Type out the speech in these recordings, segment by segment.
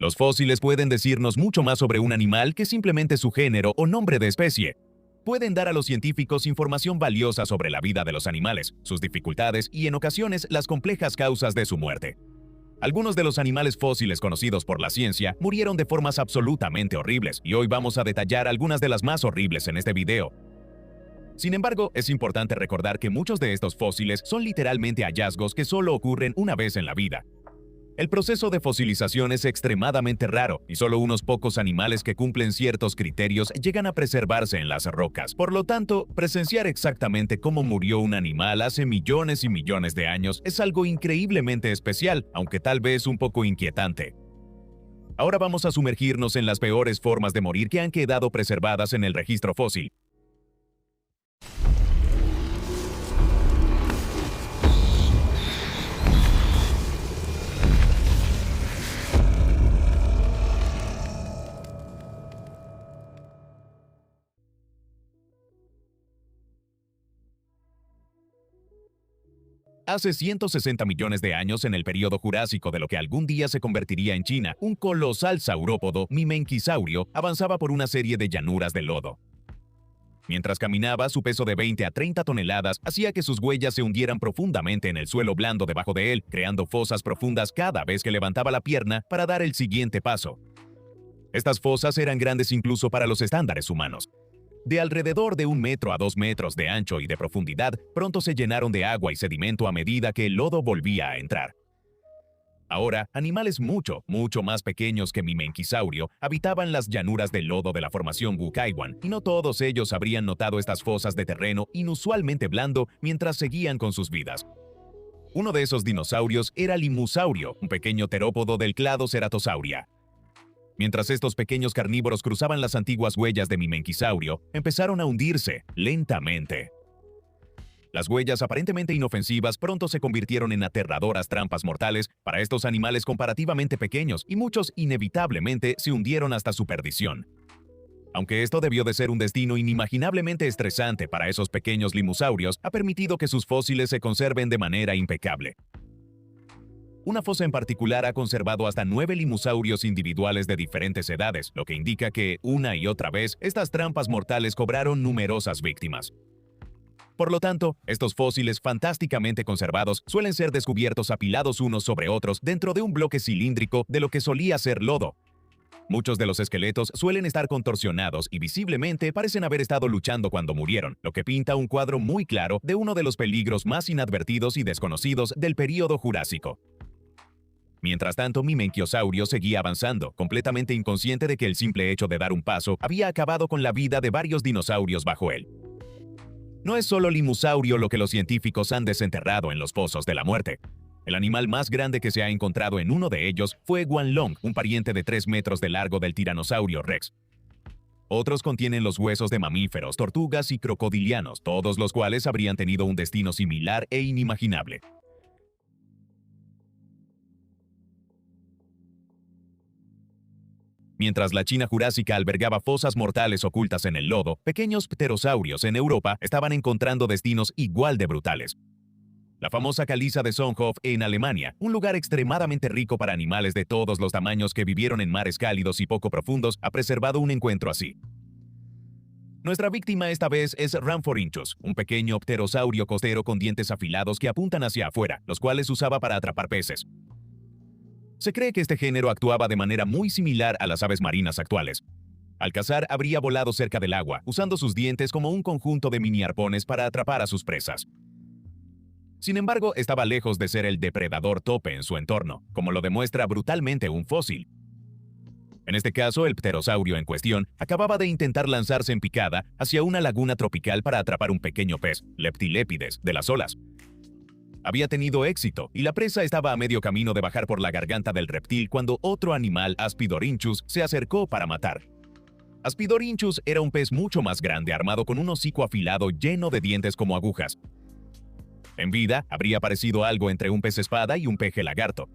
Los fósiles pueden decirnos mucho más sobre un animal que simplemente su género o nombre de especie. Pueden dar a los científicos información valiosa sobre la vida de los animales, sus dificultades y, en ocasiones, las complejas causas de su muerte. Algunos de los animales fósiles conocidos por la ciencia murieron de formas absolutamente horribles, y hoy vamos a detallar algunas de las más horribles en este video. Sin embargo, es importante recordar que muchos de estos fósiles son literalmente hallazgos que solo ocurren una vez en la vida. El proceso de fosilización es extremadamente raro y solo unos pocos animales que cumplen ciertos criterios llegan a preservarse en las rocas. Por lo tanto, presenciar exactamente cómo murió un animal hace millones y millones de años es algo increíblemente especial, aunque tal vez un poco inquietante. Ahora vamos a sumergirnos en las peores formas de morir que han quedado preservadas en el registro fósil. Hace 160 millones de años, en el período Jurásico de lo que algún día se convertiría en China, un colosal saurópodo, Mimenquisaurio, avanzaba por una serie de llanuras de lodo. Mientras caminaba, su peso de 20 a 30 toneladas hacía que sus huellas se hundieran profundamente en el suelo blando debajo de él, creando fosas profundas cada vez que levantaba la pierna para dar el siguiente paso. Estas fosas eran grandes incluso para los estándares humanos. De alrededor de 1 metro a 2 metros de ancho y de profundidad, pronto se llenaron de agua y sedimento a medida que el lodo volvía a entrar. Ahora, animales mucho más pequeños que Mimenquisaurio habitaban las llanuras del lodo de la formación Wukaiwan, y no todos ellos habrían notado estas fosas de terreno inusualmente blando mientras seguían con sus vidas. Uno de esos dinosaurios era Limusaurio, un pequeño terópodo del clado Ceratosauria. Mientras estos pequeños carnívoros cruzaban las antiguas huellas de Mimenquisaurio, empezaron a hundirse lentamente. Las huellas aparentemente inofensivas pronto se convirtieron en aterradoras trampas mortales para estos animales comparativamente pequeños, y muchos inevitablemente se hundieron hasta su perdición. Aunque esto debió de ser un destino inimaginablemente estresante para esos pequeños limusaurios, ha permitido que sus fósiles se conserven de manera impecable. Una fosa en particular ha conservado hasta 9 limusaurios individuales de diferentes edades, lo que indica que, una y otra vez, estas trampas mortales cobraron numerosas víctimas. Por lo tanto, estos fósiles fantásticamente conservados suelen ser descubiertos apilados unos sobre otros dentro de un bloque cilíndrico de lo que solía ser lodo. Muchos de los esqueletos suelen estar contorsionados y visiblemente parecen haber estado luchando cuando murieron, lo que pinta un cuadro muy claro de uno de los peligros más inadvertidos y desconocidos del período Jurásico. Mientras tanto, Mimenquiosaurio seguía avanzando, completamente inconsciente de que el simple hecho de dar un paso había acabado con la vida de varios dinosaurios bajo él. No es solo Limusaurio lo que los científicos han desenterrado en los pozos de la muerte. El animal más grande que se ha encontrado en uno de ellos fue Guanlong, un pariente de 3 metros de largo del Tiranosaurio Rex. Otros contienen los huesos de mamíferos, tortugas y crocodilianos, todos los cuales habrían tenido un destino similar e inimaginable. Mientras la China Jurásica albergaba fosas mortales ocultas en el lodo, pequeños pterosaurios en Europa estaban encontrando destinos igual de brutales. La famosa caliza de Sonnhof en Alemania, un lugar extremadamente rico para animales de todos los tamaños que vivieron en mares cálidos y poco profundos, ha preservado un encuentro así. Nuestra víctima esta vez es Rhamphorhynchus, un pequeño pterosaurio costero con dientes afilados que apuntan hacia afuera, los cuales usaba para atrapar peces. Se cree que este género actuaba de manera muy similar a las aves marinas actuales. Al cazar, habría volado cerca del agua, usando sus dientes como un conjunto de mini arpones para atrapar a sus presas. Sin embargo, estaba lejos de ser el depredador tope en su entorno, como lo demuestra brutalmente un fósil. En este caso, el pterosaurio en cuestión acababa de intentar lanzarse en picada hacia una laguna tropical para atrapar un pequeño pez, Leptilépides, de las olas. Había tenido éxito, y la presa estaba a medio camino de bajar por la garganta del reptil cuando otro animal, Aspidorhynchus, se acercó para matar. Aspidorhynchus era un pez mucho más grande, armado con un hocico afilado lleno de dientes como agujas. En vida, habría parecido algo entre un pez espada y un peje lagarto.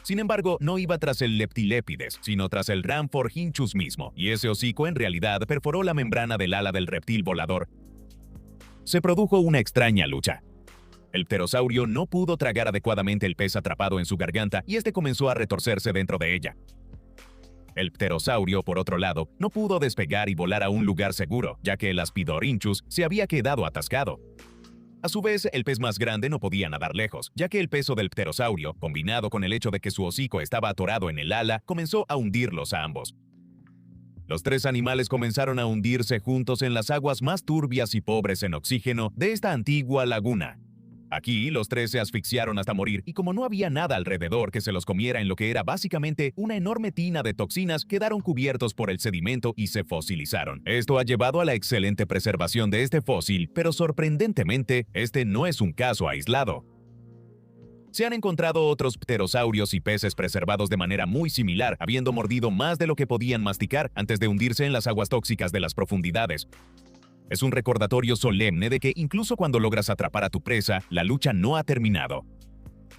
Sin embargo, no iba tras el Leptilépides, sino tras el Rhamphorhynchus mismo, y ese hocico en realidad perforó la membrana del ala del reptil volador. Se produjo una extraña lucha. El pterosaurio no pudo tragar adecuadamente el pez atrapado en su garganta y este comenzó a retorcerse dentro de ella. El pterosaurio, por otro lado, no pudo despegar y volar a un lugar seguro, ya que el Aspidorhynchus se había quedado atascado. A su vez, el pez más grande no podía nadar lejos, ya que el peso del pterosaurio, combinado con el hecho de que su hocico estaba atorado en el ala, comenzó a hundirlos a ambos. Los tres animales comenzaron a hundirse juntos en las aguas más turbias y pobres en oxígeno de esta antigua laguna. Aquí, los tres se asfixiaron hasta morir, y como no había nada alrededor que se los comiera en lo que era básicamente una enorme tina de toxinas, quedaron cubiertos por el sedimento y se fosilizaron. Esto ha llevado a la excelente preservación de este fósil, pero sorprendentemente, este no es un caso aislado. Se han encontrado otros pterosaurios y peces preservados de manera muy similar, habiendo mordido más de lo que podían masticar antes de hundirse en las aguas tóxicas de las profundidades. Es un recordatorio solemne de que incluso cuando logras atrapar a tu presa, la lucha no ha terminado.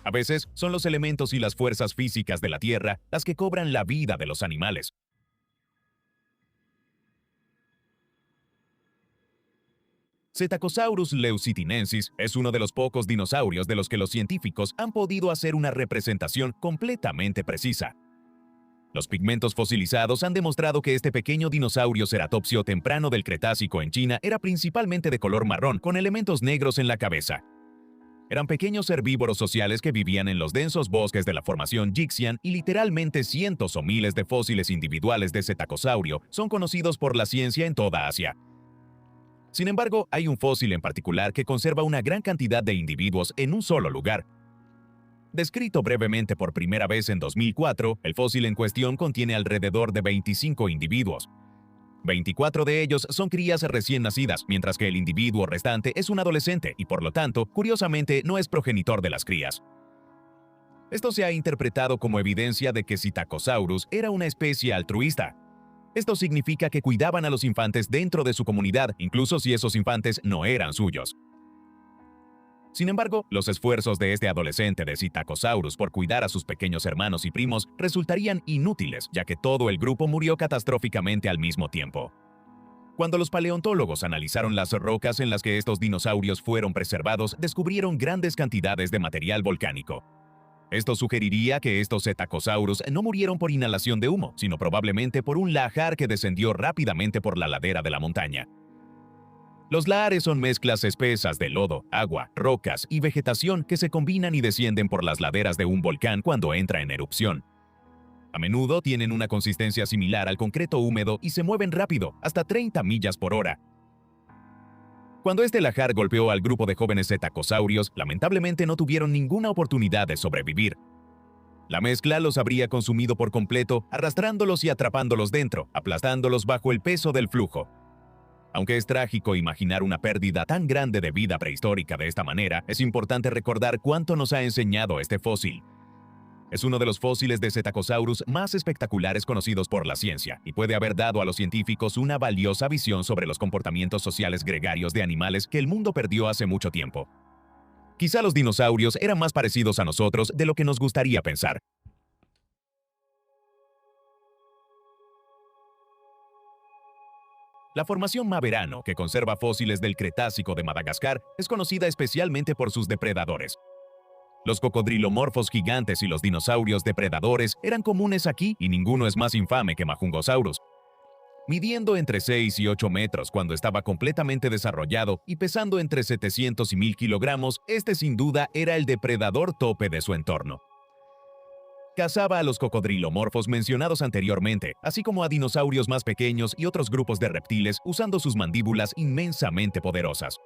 A veces son los elementos y las fuerzas físicas de la Tierra las que cobran la vida de los animales. Psittacosaurus leucitinensis es uno de los pocos dinosaurios de los que los científicos han podido hacer una representación completamente precisa. Los pigmentos fosilizados han demostrado que este pequeño dinosaurio ceratopsio temprano del Cretácico en China era principalmente de color marrón, con elementos negros en la cabeza. Eran pequeños herbívoros sociales que vivían en los densos bosques de la formación Yixian y literalmente cientos o miles de fósiles individuales de cetacosaurio son conocidos por la ciencia en toda Asia. Sin embargo, hay un fósil en particular que conserva una gran cantidad de individuos en un solo lugar. Descrito brevemente por primera vez en 2004, el fósil en cuestión contiene alrededor de 25 individuos. 24 de ellos son crías recién nacidas, mientras que el individuo restante es un adolescente y, por lo tanto, curiosamente, no es progenitor de las crías. Esto se ha interpretado como evidencia de que Psittacosaurus era una especie altruista. Esto significa que cuidaban a los infantes dentro de su comunidad, incluso si esos infantes no eran suyos. Sin embargo, los esfuerzos de este adolescente de Psittacosaurus por cuidar a sus pequeños hermanos y primos resultarían inútiles, ya que todo el grupo murió catastróficamente al mismo tiempo. Cuando los paleontólogos analizaron las rocas en las que estos dinosaurios fueron preservados, descubrieron grandes cantidades de material volcánico. Esto sugeriría que estos Psittacosaurus no murieron por inhalación de humo, sino probablemente por un lahar que descendió rápidamente por la ladera de la montaña. Los lahares son mezclas espesas de lodo, agua, rocas y vegetación que se combinan y descienden por las laderas de un volcán cuando entra en erupción. A menudo tienen una consistencia similar al concreto húmedo y se mueven rápido, hasta 30 millas por hora. Cuando este lahar golpeó al grupo de jóvenes cetacosaurios, lamentablemente no tuvieron ninguna oportunidad de sobrevivir. La mezcla los habría consumido por completo, arrastrándolos y atrapándolos dentro, aplastándolos bajo el peso del flujo. Aunque es trágico imaginar una pérdida tan grande de vida prehistórica de esta manera, es importante recordar cuánto nos ha enseñado este fósil. Es uno de los fósiles de Psittacosaurus más espectaculares conocidos por la ciencia y puede haber dado a los científicos una valiosa visión sobre los comportamientos sociales gregarios de animales que el mundo perdió hace mucho tiempo. Quizá los dinosaurios eran más parecidos a nosotros de lo que nos gustaría pensar. La formación Maverano, que conserva fósiles del Cretácico de Madagascar, es conocida especialmente por sus depredadores. Los cocodrilomorfos gigantes y los dinosaurios depredadores eran comunes aquí y ninguno es más infame que Majungosaurus. Midiendo entre 6 y 8 metros cuando estaba completamente desarrollado y pesando entre 700 y 1000 kilogramos, este sin duda era el depredador tope de su entorno. Cazaba a los cocodrilomorfos mencionados anteriormente, así como a dinosaurios más pequeños y otros grupos de reptiles usando sus mandíbulas inmensamente poderosas.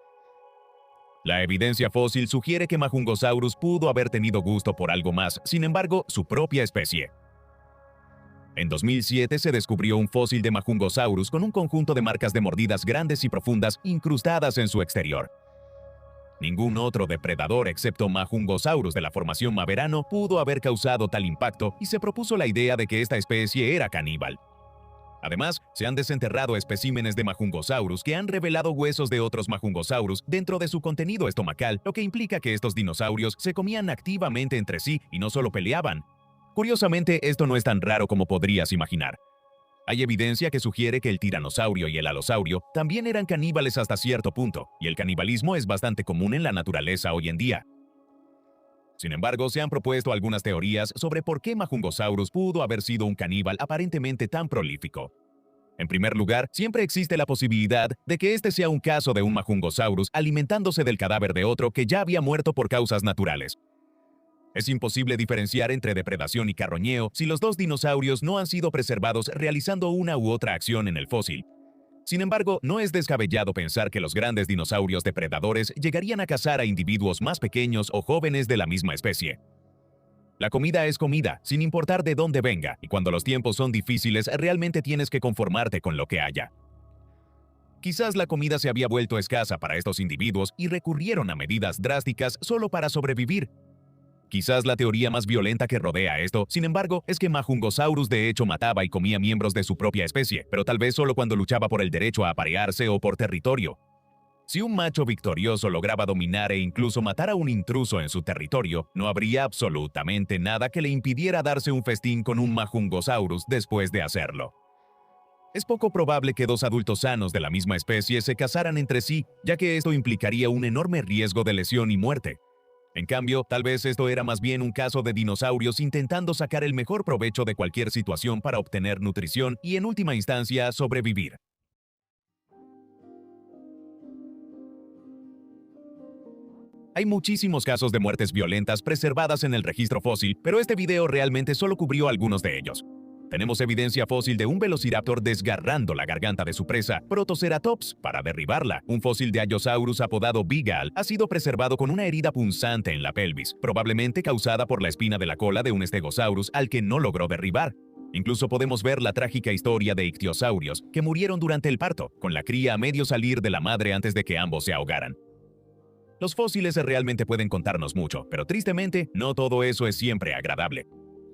La evidencia fósil sugiere que Majungosaurus pudo haber tenido gusto por algo más, sin embargo, su propia especie. En 2007 se descubrió un fósil de Majungosaurus con un conjunto de marcas de mordidas grandes y profundas incrustadas en su exterior. Ningún otro depredador excepto Majungosaurus de la formación Maverano pudo haber causado tal impacto y se propuso la idea de que esta especie era caníbal. Además, se han desenterrado especímenes de Majungosaurus que han revelado huesos de otros Majungosaurus dentro de su contenido estomacal, lo que implica que estos dinosaurios se comían activamente entre sí y no solo peleaban. Curiosamente, esto no es tan raro como podrías imaginar. Hay evidencia que sugiere que el tiranosaurio y el alosaurio también eran caníbales hasta cierto punto, y el canibalismo es bastante común en la naturaleza hoy en día. Sin embargo, se han propuesto algunas teorías sobre por qué Majungosaurus pudo haber sido un caníbal aparentemente tan prolífico. En primer lugar, siempre existe la posibilidad de que este sea un caso de un Majungosaurus alimentándose del cadáver de otro que ya había muerto por causas naturales. Es imposible diferenciar entre depredación y carroñeo si los dos dinosaurios no han sido preservados realizando una u otra acción en el fósil. Sin embargo, no es descabellado pensar que los grandes dinosaurios depredadores llegarían a cazar a individuos más pequeños o jóvenes de la misma especie. La comida es comida, sin importar de dónde venga, y cuando los tiempos son difíciles, realmente tienes que conformarte con lo que haya. Quizás la comida se había vuelto escasa para estos individuos y recurrieron a medidas drásticas solo para sobrevivir. Quizás la teoría más violenta que rodea esto, sin embargo, es que Majungosaurus de hecho mataba y comía miembros de su propia especie, pero tal vez solo cuando luchaba por el derecho a aparearse o por territorio. Si un macho victorioso lograba dominar e incluso matar a un intruso en su territorio, no habría absolutamente nada que le impidiera darse un festín con un Majungosaurus después de hacerlo. Es poco probable que dos adultos sanos de la misma especie se casaran entre sí, ya que esto implicaría un enorme riesgo de lesión y muerte. En cambio, tal vez esto era más bien un caso de dinosaurios intentando sacar el mejor provecho de cualquier situación para obtener nutrición y, en última instancia, sobrevivir. Hay muchísimos casos de muertes violentas preservadas en el registro fósil, pero este video realmente solo cubrió algunos de ellos. Tenemos evidencia fósil de un velociraptor desgarrando la garganta de su presa, Protoceratops, para derribarla. Un fósil de Allosaurus apodado Bigal ha sido preservado con una herida punzante en la pelvis, probablemente causada por la espina de la cola de un Stegosaurus al que no logró derribar. Incluso podemos ver la trágica historia de ictiosaurios que murieron durante el parto, con la cría a medio salir de la madre antes de que ambos se ahogaran. Los fósiles realmente pueden contarnos mucho, pero tristemente, no todo eso es siempre agradable.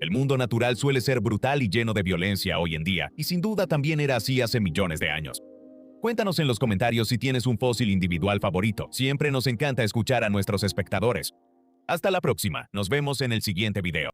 El mundo natural suele ser brutal y lleno de violencia hoy en día, y sin duda también era así hace millones de años. Cuéntanos en los comentarios si tienes un fósil individual favorito. Siempre nos encanta escuchar a nuestros espectadores. Hasta la próxima. Nos vemos en el siguiente video.